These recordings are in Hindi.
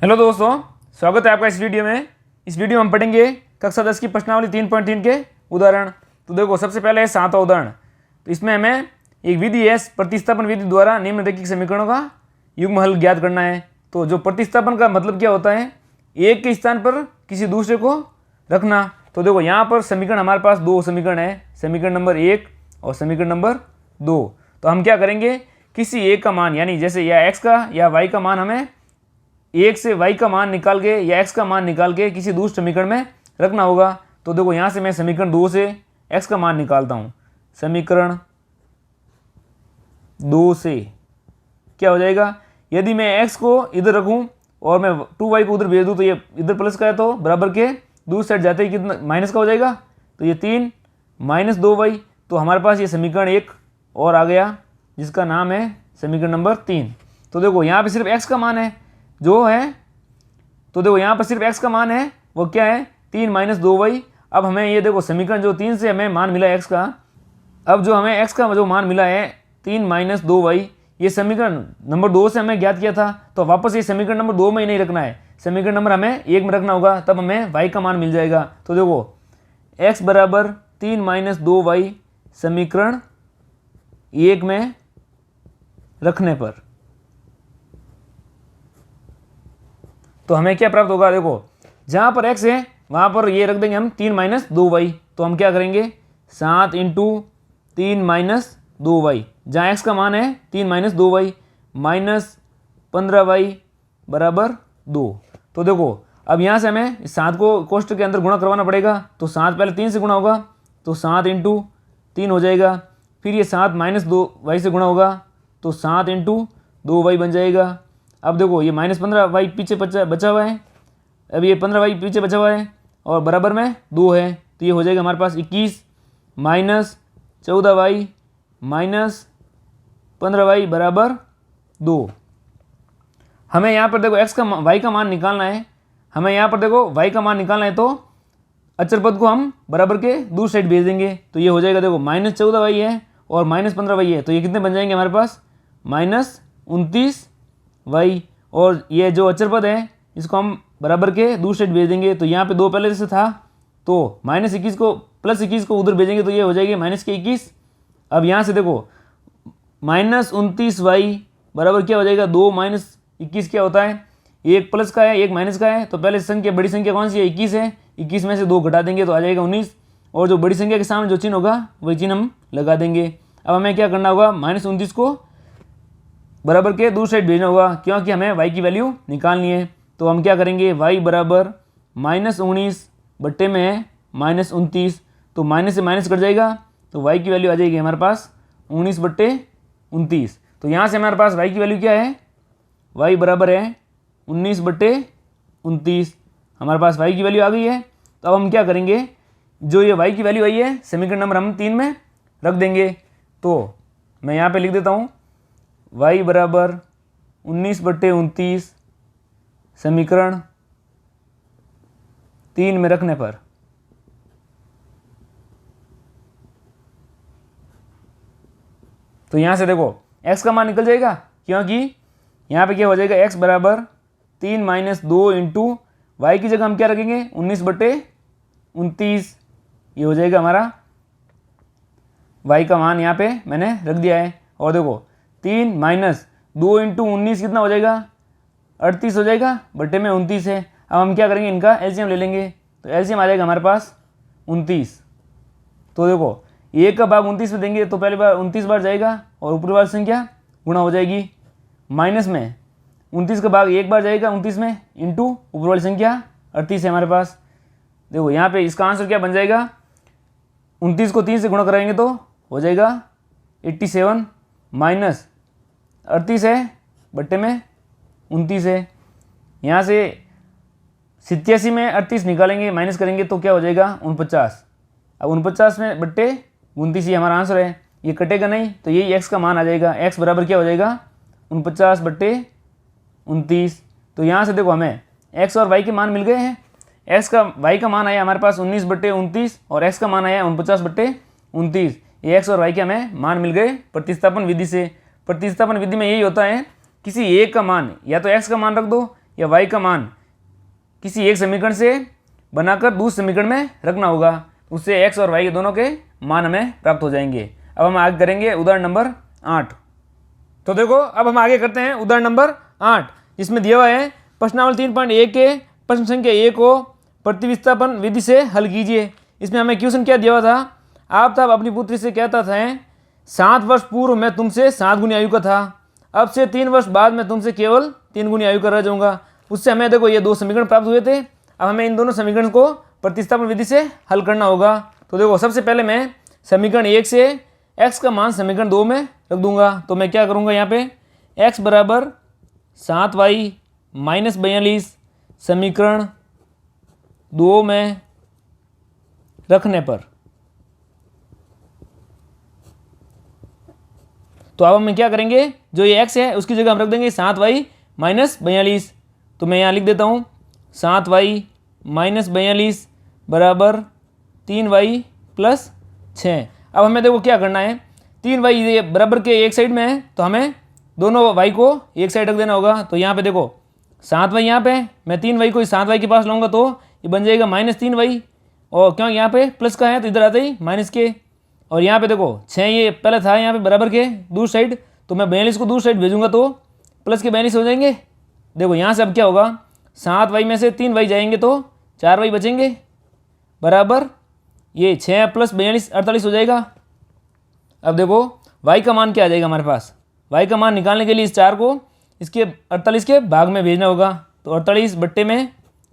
हेलो दोस्तों, स्वागत है आपका इस वीडियो में। इस वीडियो में हम पढ़ेंगे कक्षा 10 की प्रश्नावली 3.3 के उदाहरण। तो देखो, सबसे पहले है 7वां उदाहरण। तो इसमें हमें एक विधि है, प्रतिस्थापन विधि द्वारा निम्नलिखित समीकरणों का युग्म हल ज्ञात करना है। तो जो प्रतिस्थापन का मतलब क्या होता है, एक के स्थान पर किसी दूसरे को रखना। तो देखो, यहाँ पर समीकरण हमारे पास दो समीकरण है, समीकरण नंबर 1 और समीकरण नंबर 2। तो हम क्या करेंगे, किसी एक का मान, यानी जैसे या x का या y का मान हमें 1 से y का मान निकाल के या x का मान निकाल के किसी दूसरे समीकरण में रखना होगा। तो देखो, यहाँ से मैं समीकरण 2 से x का मान निकालता हूँ। समीकरण 2 से क्या हो जाएगा, यदि मैं x को इधर रखूँ और मैं 2y को उधर भेज दूँ तो ये इधर प्लस का है, तो बराबर के दूसरी साइड जाते ही कितना माइनस का हो जाएगा। तो ये 3 माइनस 2y। तो हमारे पास ये समीकरण एक और आ गया, जिसका नाम है समीकरण नंबर 3। तो देखो, यहाँ पे सिर्फ x का मान है जो है, तो देखो यहाँ पर सिर्फ x का मान है, वो क्या है 3 माइनस 2y। अब हमें ये देखो, समीकरण जो 3 से हमें मान मिला है x का, अब जो हमें x का जो मान मिला है 3 माइनस 2y, ये समीकरण नंबर 2 से हमें ज्ञात किया था। तो वापस ये समीकरण नंबर 2 में ही नहीं रखना है, समीकरण नंबर हमें 1 में रखना होगा, तब हमें y का मान मिल जाएगा। तो देखो, x बराबर 3 माइनस 2y समीकरण 1 में रखने पर तो हमें क्या प्राप्त होगा। देखो, जहाँ पर x है वहाँ पर ये रख देंगे हम 3 माइनस 2y। तो हम क्या करेंगे, 7 इंटू 3 माइनस 2y, जहाँ x का मान है 3 माइनस 2y माइनस 15y बराबर 2। तो देखो, अब यहाँ से हमें इस 7 को कोष्ठक के अंदर गुणा करवाना पड़ेगा। तो 7 पहले 3 से गुणा होगा, तो 7 इंटू 3 हो जाएगा। फिर ये 7 माइनस 2y से गुणा होगा, तो 7 इंटू 2y बन जाएगा। अब देखो, ये माइनस 15y पीछे बचा हुआ है, अब ये 15y पीछे बचा हुआ है और बराबर में 2 है, तो ये हो जाएगा हमारे पास 21 माइनस 14y माइनस 15y बराबर 2। हमें यहाँ पर देखो y का मान निकालना है, हमें यहाँ पर देखो y का मान निकालना है, तो अचर पद को हम बराबर के दूसरी साइड भेज देंगे। तो ये हो जाएगा, देखो माइनस 14y है और माइनस 15y है, तो ये कितने बन जाएंगे हमारे पास, माइनस 29y। और ये जो अचर पद है इसको हम बराबर के दूसरी साइड भेज देंगे। तो यहाँ पे 2 पहले से था, तो माइनस 21 को प्लस 21 को उधर भेजेंगे, तो ये हो जाएगी माइनस के 21। अब यहाँ से देखो, माइनस 29y बराबर क्या हो जाएगा, 2 माइनस 21 क्या होता है, एक प्लस का है एक माइनस का है। तो पहले संख्या, बड़ी संख्या कौन सी है, 21 है, 21 में से 2 घटा देंगे तो आ जाएगा 19, और जो बड़ी संख्या के सामने जो चिन्ह होगा वही चिन्ह हम लगा देंगे। अब हमें क्या करना होगा, माइनस 29 को बराबर के दूसरी साइड भेजना होगा, क्योंकि हमें y की वैल्यू निकालनी है। तो हम क्या करेंगे, y बराबर माइनस 19 बट्टे में है माइनस 29, तो माइनस से माइनस कट जाएगा, तो y की वैल्यू आ जाएगी हमारे पास 19 बट्टे 29। तो यहाँ से हमारे पास y की वैल्यू क्या है, y बराबर है 19 बट्टे 29। हमारे पास y की वैल्यू आ गई है। तो अब हम क्या करेंगे, जो ये y की वैल्यू आई है समीकरण नंबर हम 3 में रख देंगे। तो मैं यहाँ पे लिख देता हूँ, y बराबर 19 बट्टे 29 समीकरण 3 में रखने पर तो यहाँ से देखो x का मान निकल जाएगा, क्योंकि यहाँ पे क्या हो जाएगा, x बराबर 3 माइनस 2 इंटू वाई की जगह हम क्या रखेंगे, 19 बट्टे 29। ये हो जाएगा हमारा y का मान, यहाँ पे मैंने रख दिया है। और देखो 3 माइनस 2 इंटू 19 कितना हो जाएगा, 38 हो जाएगा, बट्टे में 29 है। अब हम क्या करेंगे, इनका एलसीएम ले लेंगे। तो एलसीएम आ जाएगा हमारे पास 29। तो देखो, 1 का भाग 29 में देंगे तो पहली बार 29 बार जाएगा और ऊपरी वाली संख्या गुणा हो जाएगी। माइनस में 29 का भाग 1 बार जाएगा 29 में, इंटू ऊपर वाली संख्या 38 है हमारे पास। देखो यहाँ पे इसका आंसर क्या बन जाएगा, 29 को 3 से गुणा कराएंगे तो हो जाएगा 87 माइनस 38 है, बट्टे में 29 है। यहाँ से 87 में 38 निकालेंगे, माइनस करेंगे तो क्या हो जाएगा 49। अब 49 में बट्टे 29 ही हमारा आंसर है, ये कटेगा नहीं, तो यही x का मान आ जाएगा। x बराबर क्या हो जाएगा, 49 बट्टे 29। तो यहाँ से देखो हमें x और y के मान मिल गए हैं। y का मान आया हमारे पास 19 बट्टे 29 और x का मान आया 49 बट्टे 29। ये x और y के हमें मान मिल गए प्रतिस्थापन विधि से। प्रतिस्थापन विधि में यही होता है, किसी एक का मान या तो x का मान रख दो या y का मान किसी एक समीकरण से बनाकर दूसरे समीकरण में रखना होगा, उससे x और y के दोनों के मान हमें प्राप्त हो जाएंगे। अब हम आगे करेंगे उदाहरण नंबर 8। तो देखो अब हम आगे करते हैं उदाहरण नंबर 8, जिसमें दिया हुआ है प्रश्नावली 3.1 के प्रश्न संख्या 1 को प्रतिविस्थापन विधि से हल कीजिए। इसमें हमें क्वेश्चन क्या दिया हुआ था, आफ्ताब अपनी पुत्री से कहता था 7 वर्ष पूर्व मैं तुमसे 7 गुनी आयु का था, अब से 3 वर्ष बाद मैं तुमसे केवल 3 गुनी आयु का रह जाऊंगा। उससे हमें देखो ये 2 समीकरण प्राप्त हुए थे। अब हमें इन दोनों समीकरण को प्रतिस्थापन विधि से हल करना होगा। तो देखो सबसे पहले मैं समीकरण 1 से x का मान समीकरण 2 में रख दूंगा। तो मैं क्या करूंगा, यहाँ पे x बराबर 7y माइनस 42 समीकरण 2 में रखने पर, तो अब हम क्या करेंगे, जो ये x है उसकी जगह हम रख देंगे 7y माइनस 42। तो मैं यहाँ लिख देता हूँ 7y माइनस 42 बराबर 3y प्लस 6। अब हमें देखो क्या करना है, 3y ये बराबर के एक साइड में है तो हमें दोनों y को एक साइड रख देना होगा। तो यहाँ पे देखो 7y यहाँ पे, मैं 3y को 7y के पास लाऊंगा तो ये बन जाएगा माइनस 3y, और क्यों यहाँ पे प्लस का है तो इधर आते ही माइनस के। और यहाँ पे देखो 6 ये पहले था यहाँ पे बराबर के दूसरी साइड, तो मैं 42 को दूसरी साइड भेजूंगा तो प्लस के 42 हो जाएंगे। देखो यहाँ से अब क्या होगा, 7y में से 3y जाएंगे तो 4y बचेंगे, बराबर ये 6 प्लस 42 48 हो जाएगा। अब देखो y का मान क्या आ जाएगा हमारे पास, y का मान निकालने के लिए इस 4 को इसके 48 के भाग में भेजना होगा। तो 48 बट्टे में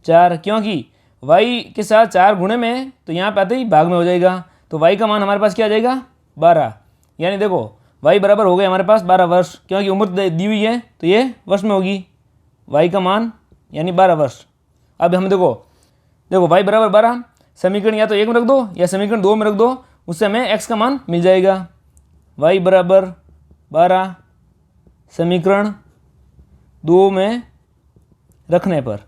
4, क्योंकि y के साथ 4 गुणे में तो यहाँ पे आते ही भाग में हो जाएगा। तो y का मान हमारे पास क्या आ जाएगा 12, यानी देखो y बराबर हो गया हमारे पास 12 वर्ष, क्योंकि उम्र दी हुई है तो ये वर्ष में होगी, y का मान यानी 12 वर्ष। अब हम देखो y बराबर 12 समीकरण या तो 1 में रख दो या समीकरण 2 में रख दो, उससे हमें x का मान मिल जाएगा। y बराबर 12 समीकरण 2 में रखने पर,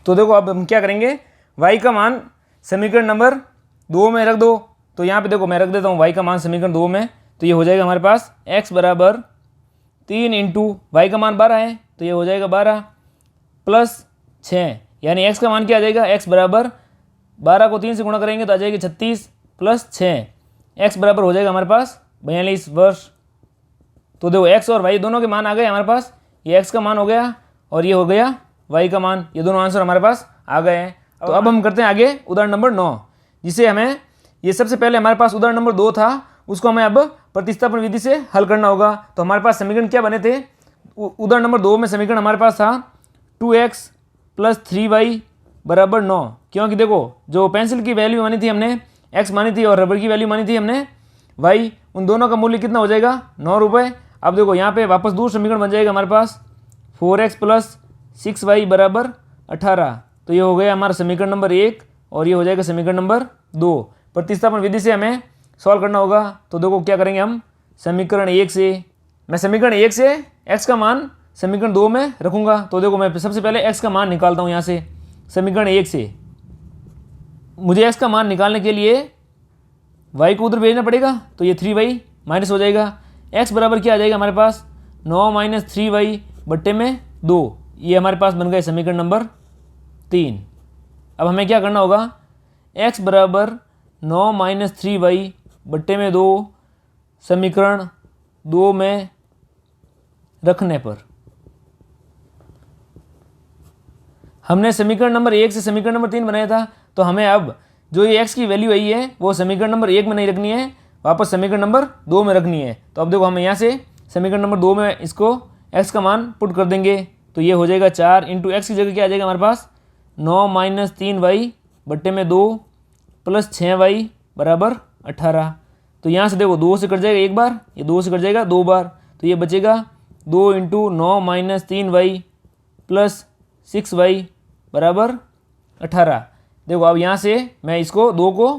तो देखो अब हम क्या करेंगे, y का मान समीकरण नंबर 2 में रख दो। तो यहाँ पे देखो मैं रख देता हूँ y का मान समीकरण 2 में, तो ये हो जाएगा हमारे पास x बराबर 3 इंटू y का मान 12 है तो ये हो जाएगा 12 प्लस 6, यानी x का मान क्या आ जाएगा, x बराबर 12 को 3 से गुणा करेंगे तो आ जाएगी 36 प्लस 6, x बराबर हो जाएगा हमारे पास 42 वर्ष। तो देखो x और y दोनों के मान आ गए हमारे पास, ये x का मान हो गया और ये हो गया y का मान, ये दोनों आंसर हमारे पास आ गए हैं। तो अब हम करते हैं आगे उदाहरण नंबर 9, जिसे हमें ये सबसे पहले हमारे पास उदाहरण नंबर 2 था, उसको हमें अब प्रतिस्थापन विधि से हल करना होगा। तो हमारे पास समीकरण क्या बने थे, उदाहरण नंबर 2 में समीकरण हमारे पास था 2x प्लस 3y बराबर 9, क्योंकि देखो जो पेंसिल की वैल्यू मानी थी हमने x मानी थी और रबर की वैल्यू मानी थी हमने y, उन दोनों का मूल्य कितना हो जाएगा 9 रुपये। अब देखो यहाँ पे वापस दूसरा समीकरण बन जाएगा हमारे पास 4x प्लस 6y बराबर 18, तो ये हो गया हमारा समीकरण नंबर 1 और ये हो जाएगा समीकरण नंबर 2। प्रतिस्थापन विधि से हमें सॉल्व करना होगा। तो देखो क्या करेंगे हम, समीकरण 1 से मैं समीकरण 1 से x का मान समीकरण 2 में रखूँगा। तो देखो मैं सबसे पहले x का मान निकालता हूँ यहाँ से, समीकरण 1 से मुझे x का मान निकालने के लिए y को उधर भेजना पड़ेगा, तो ये 3y माइनस हो जाएगा, x बराबर क्या आ जाएगा हमारे पास 9 माइनस 3y बट्टे में 2, ये हमारे पास बन गए समीकरण नंबर 3। अब हमें क्या करना होगा, x बराबर 9 माइनस 3y बट्टे में 2 समीकरण 2 में रखने पर, हमने समीकरण नंबर 1 से समीकरण नंबर 3 बनाया था, तो हमें अब जो ये x की वैल्यू आई है वो समीकरण नंबर 1 में नहीं रखनी है, वापस समीकरण नंबर 2 में रखनी है। तो अब देखो हम यहाँ से समीकरण नंबर 2 में इसको x का मान पुट कर देंगे, तो ये हो जाएगा 4 इंटू एक्स की जगह क्या आ जाएगा हमारे पास 9 माइनस 3y बट्टे में 2 प्लस 6y बराबर 18। तो यहाँ से देखो 2 से कट जाएगा एक बार, ये 2 से कट जाएगा 2 बार, तो ये बचेगा 2 into 9 minus 3y plus 6y बराबर 18। देखो अब यहाँ से मैं इसको 2 को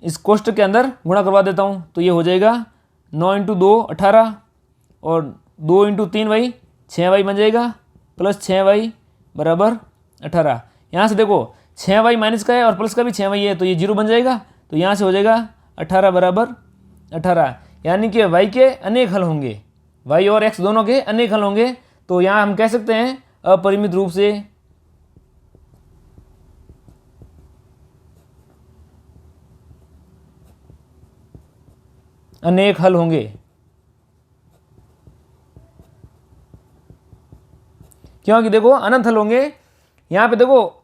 इस कोष्ठक के अंदर गुणा करवा देता हूँ, तो ये हो जाएगा 9 इंटू 2 18 और 2 इंटू 3y 6y बन जाएगा प्लस 6y बराबर 18। यहाँ से देखो 6y माइनस का है और प्लस का भी 6y है, तो ये 0 बन जाएगा, तो यहाँ से हो जाएगा 18 बराबर 18, यानी कि y के अनेक हल होंगे। वाई और एक्स दोनों के अनेक हल होंगे। तो यहाँ हम कह सकते हैं अपरिमित रूप से अनेक हल होंगे, क्योंकि देखो अनंत हल होंगे। यहाँ पे देखो,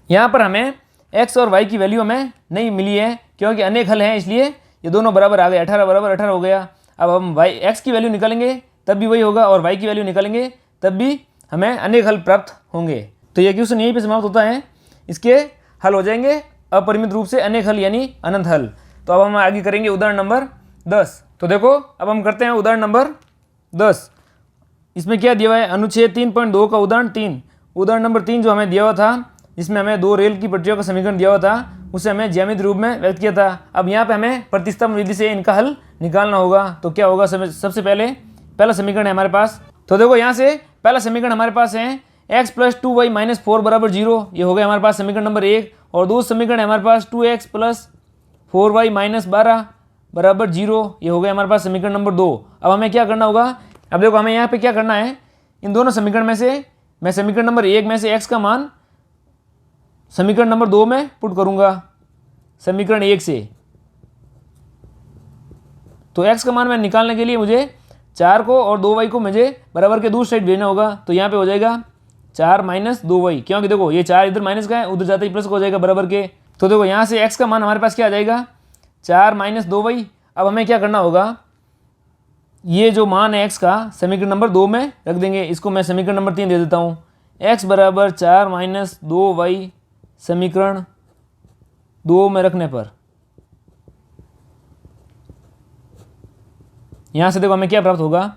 यहाँ पर हमें x और y की वैल्यू हमें नहीं मिली है, क्योंकि अनेक हल हैं, इसलिए ये दोनों बराबर आ गए। 18 बराबर 18 हो गया। अब हम x की वैल्यू निकालेंगे तब भी वही होगा, और y की वैल्यू निकालेंगे तब भी हमें अनेक हल प्राप्त होंगे। तो ये क्वेश्चन यहीं पे समाप्त होता है। इसके हल हो जाएंगे अपरिमित रूप से अनेक हल यानी अनंत हल। तो अब हम आगे करेंगे उदाहरण नंबर 10। तो देखो अब हम करते हैं उदाहरण नंबर 10। इसमें क्या दिया हुआ है, अनुच्छेद 3.2 का उदाहरण 3। उदाहरण नंबर 3 जो हमें दिया हुआ था, इसमें हमें दो रेल की पटरियों का समीकरण दिया हुआ था, उसे हमें ज्यामितीय रूप में व्यक्त किया था। अब यहाँ पे हमें प्रतिस्थापन विधि से इनका हल निकालना होगा। तो क्या होगा, सबसे पहला समीकरण है हमारे पास। तो देखो यहाँ से पहला समीकरण हमारे पास है x + 2y - 4 = 0। ये हो गया हमारे पास समीकरण नंबर 1। और दूसरा समीकरण है हमारे पास 2x + 4y - 12 = 0। ये हो गया हमारे पास समीकरण नंबर 2। अब हमें क्या करना होगा, अब देखो हमें यहाँ पे क्या करना है, इन दोनों समीकरण में से मैं समीकरण नंबर 1 में से x का मान समीकरण नंबर 2 में पुट करूंगा समीकरण 1 से। तो x का मान मैं निकालने के लिए मुझे 4 को और 2y को मुझे बराबर के दूसरी साइड भेजना होगा। तो यहाँ पे हो जाएगा 4 - 2y, क्योंकि देखो ये 4 इधर माइनस का है, उधर जाते ही प्लस का हो जाएगा बराबर के। तो देखो यहाँ से x का मान हमारे पास क्या आ जाएगा, 4 - 2y। अब हमें क्या करना होगा, ये जो मान है x का समीकरण नंबर 2 में रख देंगे। इसको मैं समीकरण नंबर 3 दे देता हूँ। x = 4 - 2y समीकरण 2 में रखने पर यहाँ से देखो हमें क्या प्राप्त होगा,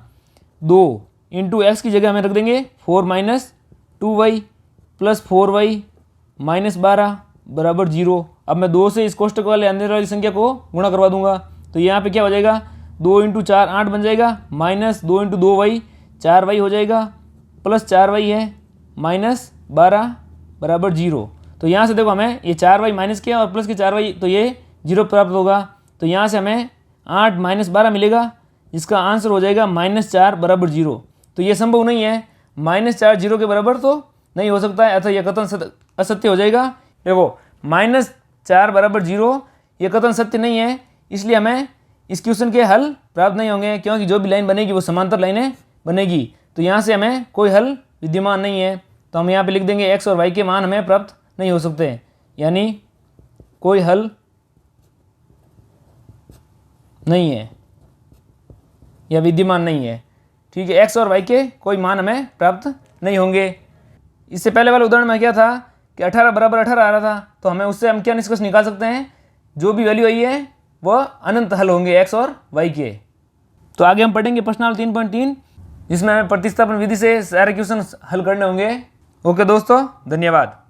2 × x की जगह हमें रख देंगे 4 - 2y + 4y - 12 = 0। अब मैं 2 से इस कोष्टक वाले अंदर वाली संख्या को गुणा करवा दूंगा। तो यहाँ पे क्या हो जाएगा, 2 × 4 8 बन जाएगा, -2 × 2y 4y हो जाएगा, प्लस 4y है -12 = 0। तो यहाँ से देखो हमें ये 4y माइनस किया और प्लस के 4y, तो ये 0 प्राप्त होगा। तो यहाँ से हमें 8 - 12 मिलेगा, इसका आंसर हो जाएगा -4 = 0। तो ये संभव नहीं है, -4 0 के बराबर तो नहीं हो सकता है, अतः यह कथन असत्य हो जाएगा। देखो -4 = 0 ये कथन सत्य नहीं है, इसलिए हमें इस क्वेश्चन के हल प्राप्त नहीं होंगे, क्योंकि जो भी लाइन बनेगी वो समांतर लाइनें बनेगी। तो यहाँ से हमें कोई हल विद्यमान नहीं है। तो हम यहाँ पे लिख देंगे x और y के मान हमें प्राप्त नहीं हो सकते, यानी कोई हल नहीं है या विद्यमान नहीं है। ठीक है, x और y के कोई मान हमें प्राप्त नहीं होंगे। इससे पहले वाले उदाहरण में क्या था कि 18 = 18 आ रहा था, तो हमें उससे हम क्या निष्कर्ष निकाल सकते हैं, जो भी वैल्यू आई है वह अनंत हल होंगे x और y के। तो आगे हम पढ़ेंगे प्रश्न नंबर 3.3, जिसमें हमें प्रतिस्थापन विधि से सारे क्वेश्चन हल करने होंगे। ओके दोस्तों, धन्यवाद।